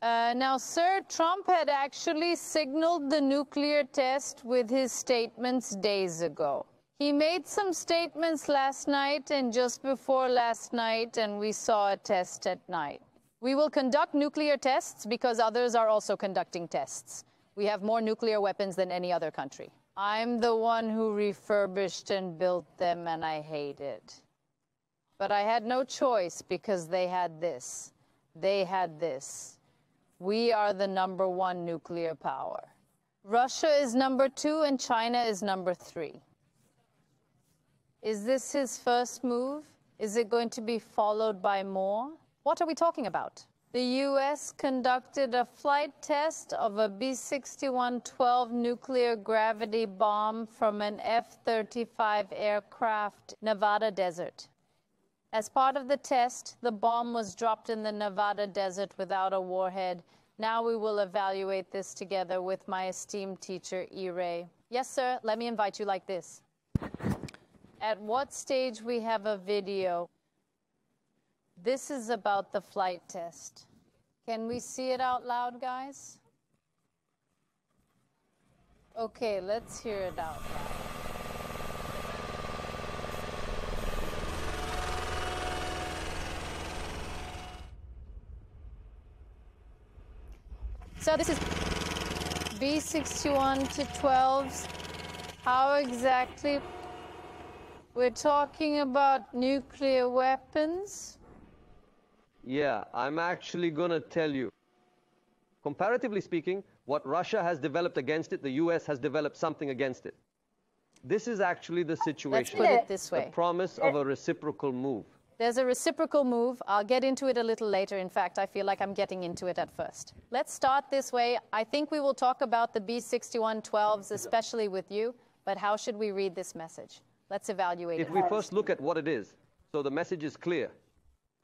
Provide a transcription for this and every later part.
Now, sir, Trump had actually signaled the nuclear test with his statements days ago. He made some statements last night and just before last night, and we saw a test at night. We will conduct nuclear tests because others are also conducting tests. We have more nuclear weapons than any other country. I'm the one who refurbished and built them, and I hate it. But I had no choice because they had this. They had this. We are the #1 nuclear power. Russia is #2 and China is #3. Is this his first move? Is it going to be followed by more? What are we talking about? The U.S. conducted a flight test of a B-61-12 nuclear gravity bomb from an F-35 aircraft, Nevada desert. As part of the test, the bomb was dropped in the Nevada desert without a warhead. Now we will evaluate this together with my esteemed teacher, E-Ray. Yes, sir, let me invite you like this. At what stage we have a video? This is about the flight test. Can we see it out loud, guys? Okay, let's hear it out loud. So this is B-61-12s. How exactly? We're talking about nuclear weapons. Yeah, I'm actually going to tell you. Comparatively speaking, what Russia has developed against it, the U.S. has developed something against it. This is actually the situation. Let's put it this way. The promise of a reciprocal move. There's a reciprocal move. I'll get into it a little later. In fact, I feel like I'm getting into it at first. Let's start this way. I think we will talk about the B-61-12s, especially with you, but how should we read this message? Let's evaluate it. If we first look at what it is, so the message is clear.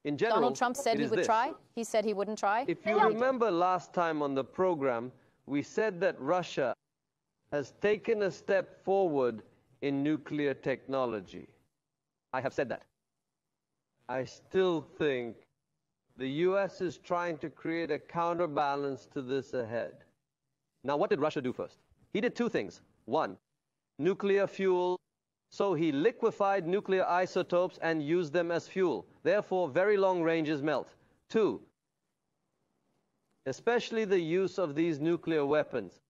In general, Donald Trump said he would try. He said he wouldn't try. If you remember last time on the program, we said that Russia has taken a step forward in nuclear technology. I have said that. I still think the U.S. is trying to create a counterbalance to this ahead. Now, what did Russia do first? He did two things. One, nuclear fuel. So he liquefied nuclear isotopes and used them as fuel. Therefore, very long ranges melt. Two, especially the use of these nuclear weapons,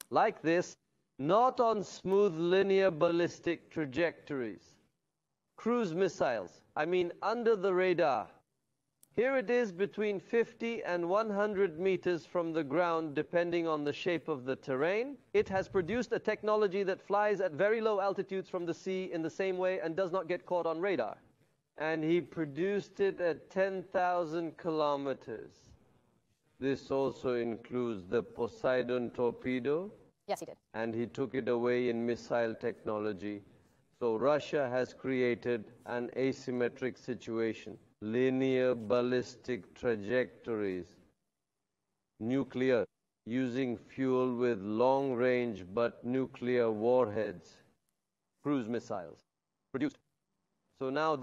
like this, not on smooth linear ballistic trajectories. Cruise missiles, I mean under the radar. Here it is between 50 and 100 meters from the ground, depending on the shape of the terrain. It has produced a technology that flies at very low altitudes from the sea in the same way and does not get caught on radar. And he produced it at 10,000 kilometers. This also includes the Poseidon torpedo. Yes, he did. And he took it away in missile technology. So Russia has created an asymmetric situation. Linear ballistic trajectories, nuclear, using fuel with long-range but nuclear warheads, cruise missiles, produced. So now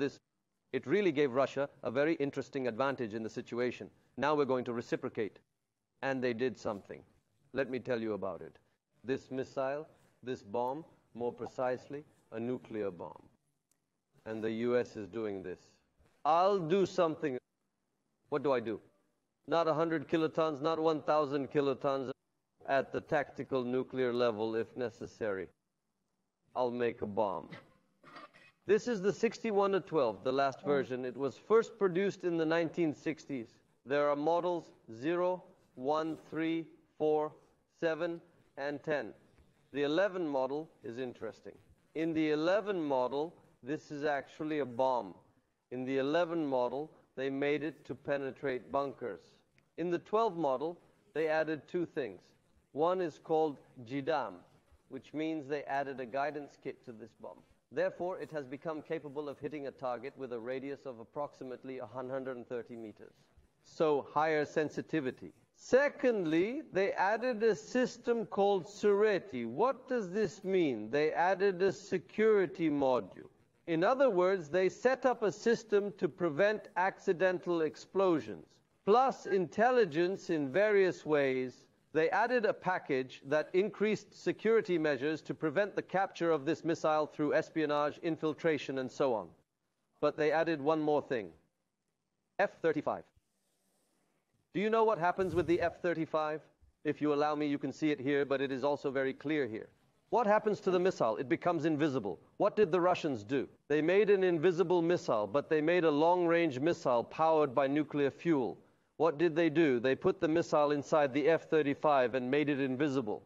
it really gave Russia a very interesting advantage in the situation. Now we're going to reciprocate. And they did something. Let me tell you about it. This missile, this bomb, more precisely, a nuclear bomb. And the U.S. is doing this. I'll do something. What do I do? Not 100 kilotons, not 1,000 kilotons, at the tactical nuclear level if necessary. I'll make a bomb. This is the 61-12, the last version. It was first produced in the 1960s. There are models 0, 1, 3, 4, 7, and 10. The 11 model is interesting. In the 11 model, this is actually a bomb. In the 11 model, they made it to penetrate bunkers. In the 12 model, they added two things. One is called JIDAM, which means they added a guidance kit to this bomb. Therefore, it has become capable of hitting a target with a radius of approximately 130 meters. So, higher sensitivity. Secondly, they added a system called Sureti. What does this mean? They added a security module. In other words, they set up a system to prevent accidental explosions. plus intelligence in various ways, they added a package that increased security measures to prevent the capture of this missile through espionage, infiltration, and so on. But they added one more thing. F-35. Do you know what happens with the F-35? If you allow me, you can see it here, but it is also very clear here. What happens to the missile? It becomes invisible. What did the Russians do? They made an invisible missile, but they made a long-range missile powered by nuclear fuel. What did they do? They put the missile inside the F-35 and made it invisible.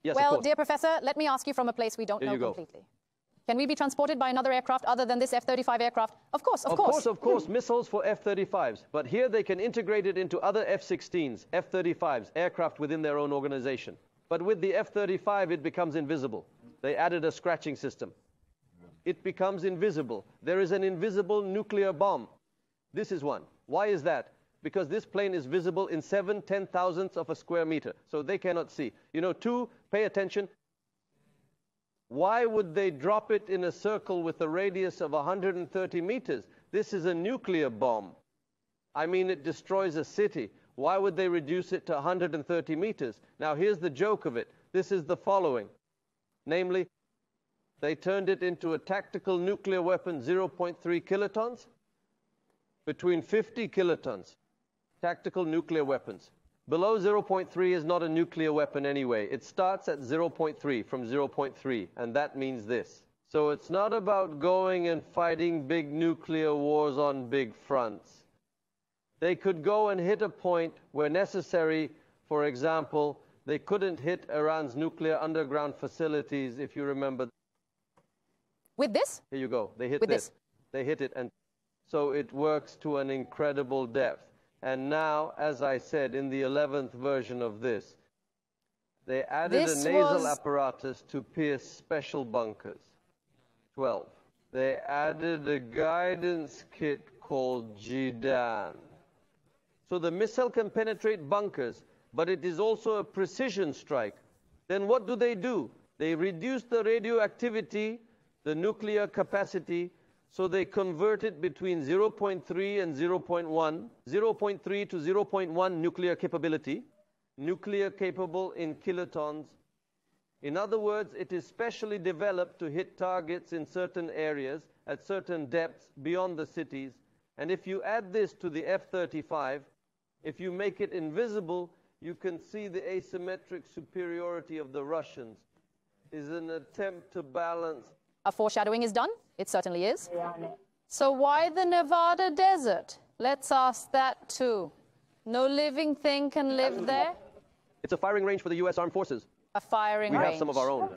Yes, well, of course. Dear Professor, let me ask you from a place we don't know completely. Can we be transported by another aircraft other than this F-35 aircraft? Of course, of course. Of course, missiles for F-35s. But here they can integrate it into other F-16s, F-35s, aircraft within their own organization. But with the F-35, it becomes invisible. They added a scratching system. It becomes invisible. There is an invisible nuclear bomb. This is one. Why is that? Because this plane is visible in 7/10,000ths of a square meter. So they cannot see. You know, two, pay attention. Why would they drop it in a circle with a radius of 130 meters? This is a nuclear bomb. I mean, it destroys a city. Why would they reduce it to 130 meters? Now, here's the joke of it. This is the following. Namely, they turned it into a tactical nuclear weapon, 0.3 kilotons, between 50 kilotons. Tactical nuclear weapons. Below 0.3 is not a nuclear weapon anyway. It starts at 0.3, from 0.3, and that means this. So it's not about going and fighting big nuclear wars on big fronts. They could go and hit a point where necessary. For example, they couldn't hit Iran's nuclear underground facilities, if you remember. With this? Here you go. They hit this. They hit it, and so it works to an incredible depth. And now, as I said, in the 11th version of this, they added a nasal apparatus to pierce special bunkers. 12. They added a guidance kit called Jidan. So the missile can penetrate bunkers, but it is also a precision strike. Then what do? They reduce the radioactivity, the nuclear capacity, so they convert it between 0.3 and 0.1, 0.3 to 0.1 nuclear capability, nuclear capable in kilotons. In other words, it is specially developed to hit targets in certain areas at certain depths beyond the cities. And if you add this to the F-35, if you make it invisible, you can see the asymmetric superiority of the Russians is an attempt to balance. A foreshadowing is done? It certainly is. So why the Nevada desert? Let's ask that too. No living thing can live there? It's a firing range for the U.S. Armed Forces. A firing range. We have some of our own.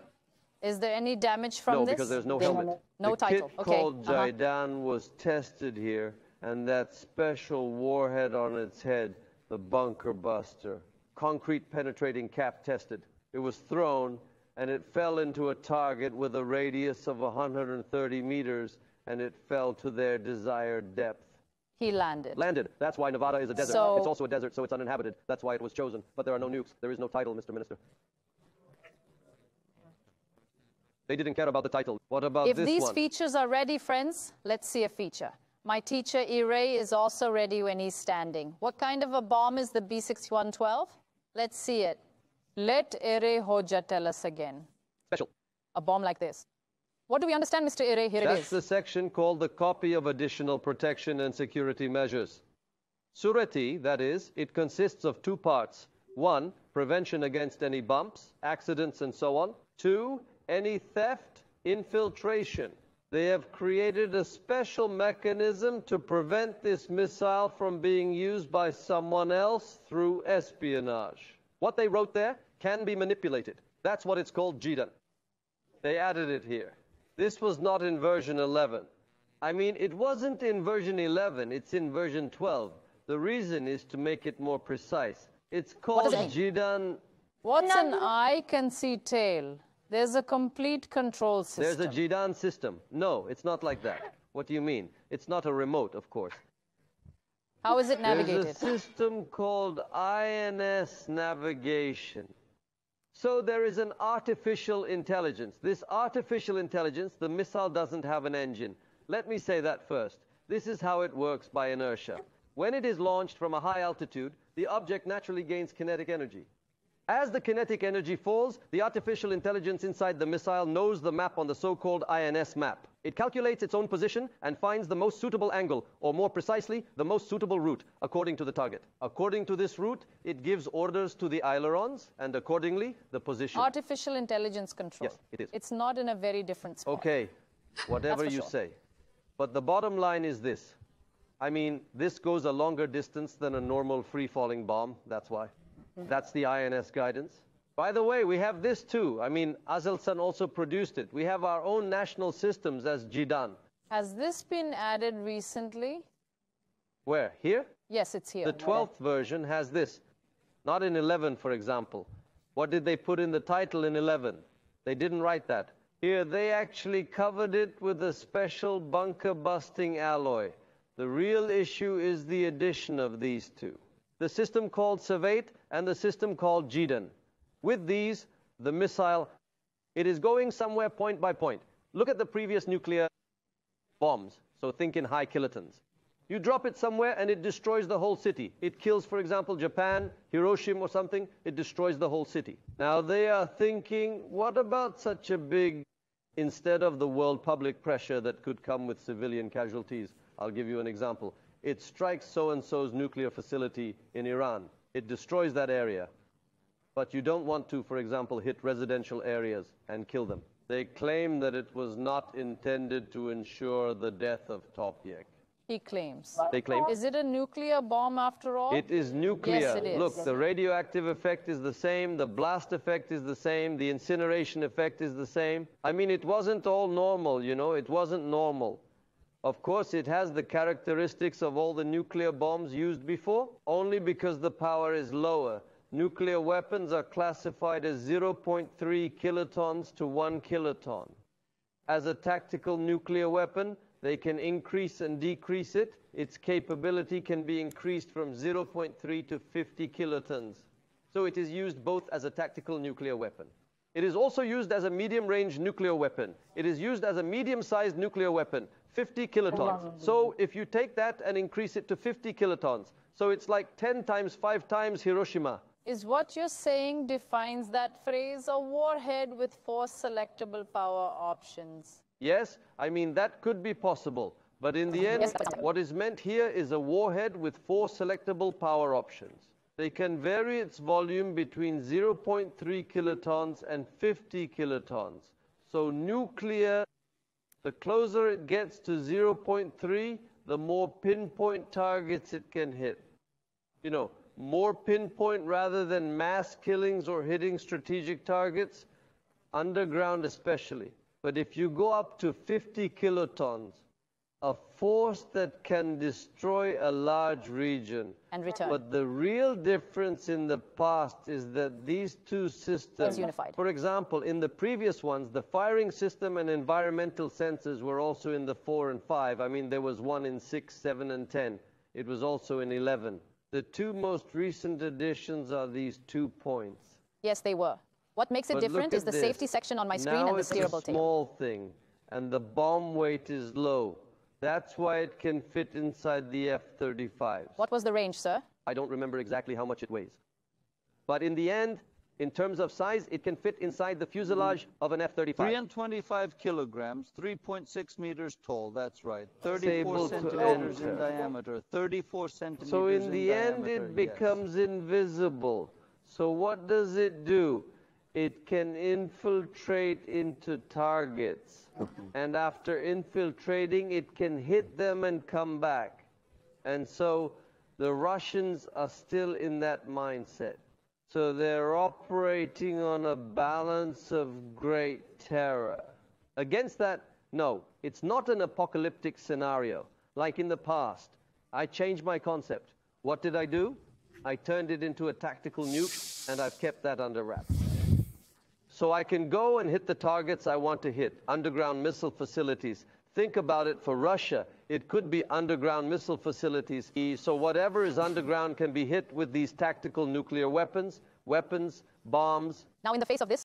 Is there any damage from this? No, because there's no helmet. No title. The kit called Jidan was tested here, and that special warhead on its head, the bunker buster, concrete penetrating cap tested. It was thrown, and it fell into a target with a radius of 130 meters, and it fell to their desired depth. He landed. Landed. That's why Nevada is a desert. So, it's also a desert, so it's uninhabited. That's why it was chosen. But there are no nukes. There is no title, Mr. Minister. They didn't care about the title. What about this one? If these features are ready, friends, let's see a feature. My teacher, Ire, is also ready when he's standing. What kind of a bomb is the B-6112? Let's see it. Let Ire Hoja tell us again. Special. A bomb like this. What do we understand, Mr. Ire? Here it is. That's the section called the copy of additional protection and security measures. Sureti, that is, it consists of two parts. 1, prevention against any bumps, accidents, and so on. 2, any theft, infiltration. They have created a special mechanism to prevent this missile from being used by someone else through espionage. What they wrote there can be manipulated. That's what it's called, Jidan. They added it here. This was not in version 11. I mean, it wasn't in version 11, it's in version 12. The reason is to make it more precise. It's called Jidan. What's an eye can see tail? There's a complete control system. There's a Jidan system. No, it's not like that. What do you mean? It's not a remote, of course. How is it navigated? There's a system called INS navigation. So there is an artificial intelligence. This artificial intelligence, the missile doesn't have an engine. Let me say that first. This is how it works by inertia. When it is launched from a high altitude, the object naturally gains kinetic energy. As the kinetic energy falls, the artificial intelligence inside the missile knows the map on the so-called INS map. It calculates its own position and finds the most suitable angle, or more precisely, the most suitable route, according to the target. According to this route, it gives orders to the ailerons, and accordingly, the position. Artificial intelligence control. Yes, it is. It's not in a very different spot. Okay, whatever you say. But the bottom line is this. I mean, this goes a longer distance than a normal free-falling bomb, that's why. That's the INS guidance. By the way, we have this too. I mean, Aselsan also produced it. We have our own national systems as JIDAN. Has this been added recently? Where? Here? Yes, it's here. The 12th version has this. Not in 11, for example. What did they put in the title in 11? They didn't write that. Here, they actually covered it with a special bunker-busting alloy. The real issue is the addition of these two. The system called Savate and the system called JIDAN. With these, the missile, it is going somewhere point by point. Look at the previous nuclear bombs, so think in high kilotons. You drop it somewhere and it destroys the whole city. It kills, for example, Japan, Hiroshima or something, it destroys the whole city. Now they are thinking, what about such a big, instead of the world public pressure that could come with civilian casualties? I'll give you an example. It strikes so-and-so's nuclear facility in Iran. It destroys that area. But you don't want to, for example, hit residential areas and kill them. They claim that it was not intended to ensure the death of Topyek. He claims. They claim. Is it a nuclear bomb after all? It is nuclear. Yes, it is. Look, the radioactive effect is the same, the blast effect is the same, the incineration effect is the same. I mean, it wasn't all normal, you know, it wasn't normal. Of course, it has the characteristics of all the nuclear bombs used before, only because the power is lower. Nuclear weapons are classified as 0.3 kilotons to 1 kiloton. As a tactical nuclear weapon, they can increase and decrease it. Its capability can be increased from 0.3 to 50 kilotons. So it is used both as a tactical nuclear weapon. It is also used as a medium-range nuclear weapon. It is used as a medium-sized nuclear weapon, 50 kilotons. So if you take that and increase it to 50 kilotons, so it's like 10 times, 5 times Hiroshima. Is what you're saying defines that phrase a warhead with 4 selectable power options? Yes, I mean, that could be possible. But in the end, what is meant here is a warhead with 4 selectable power options. They can vary its volume between 0.3 kilotons and 50 kilotons. So nuclear, the closer it gets to 0.3, the more pinpoint targets it can hit. You know, more pinpoint rather than mass killings or hitting strategic targets, underground especially. But if you go up to 50 kilotons, a force that can destroy a large region. And return. But the real difference in the past is that these two systems, for example, in the previous ones, the firing system and environmental sensors were also in the 4 and 5. I mean, there was one in 6, 7, and 10. It was also in 11. The two most recent additions are these 2 points. Yes, they were. What makes it different is the safety section on my screen and the steerable tape. Now it's a small thing, and the bomb weight is low. That's why it can fit inside the F-35s. What was the range, sir? I don't remember exactly how much it weighs. But in the end, in terms of size, it can fit inside the fuselage of an F-35. 325 kilograms, 3.6 meters tall, that's right. 34 centimeters in diameter, 34 centimeters in diameter. So in the end, it becomes invisible. So what does it do? It can infiltrate into targets. And after infiltrating, it can hit them and come back. And so the Russians are still in that mindset. So they're operating on a balance of great terror. Against that, no, it's not an apocalyptic scenario. Like in the past, I changed my concept. What did I do? I turned it into a tactical nuke, and I've kept that under wraps. So I can go and hit the targets I want to hit, underground missile facilities. Think about it for Russia. It could be underground missile facilities. So whatever is underground can be hit with these tactical nuclear weapons, bombs. Now, in the face of this,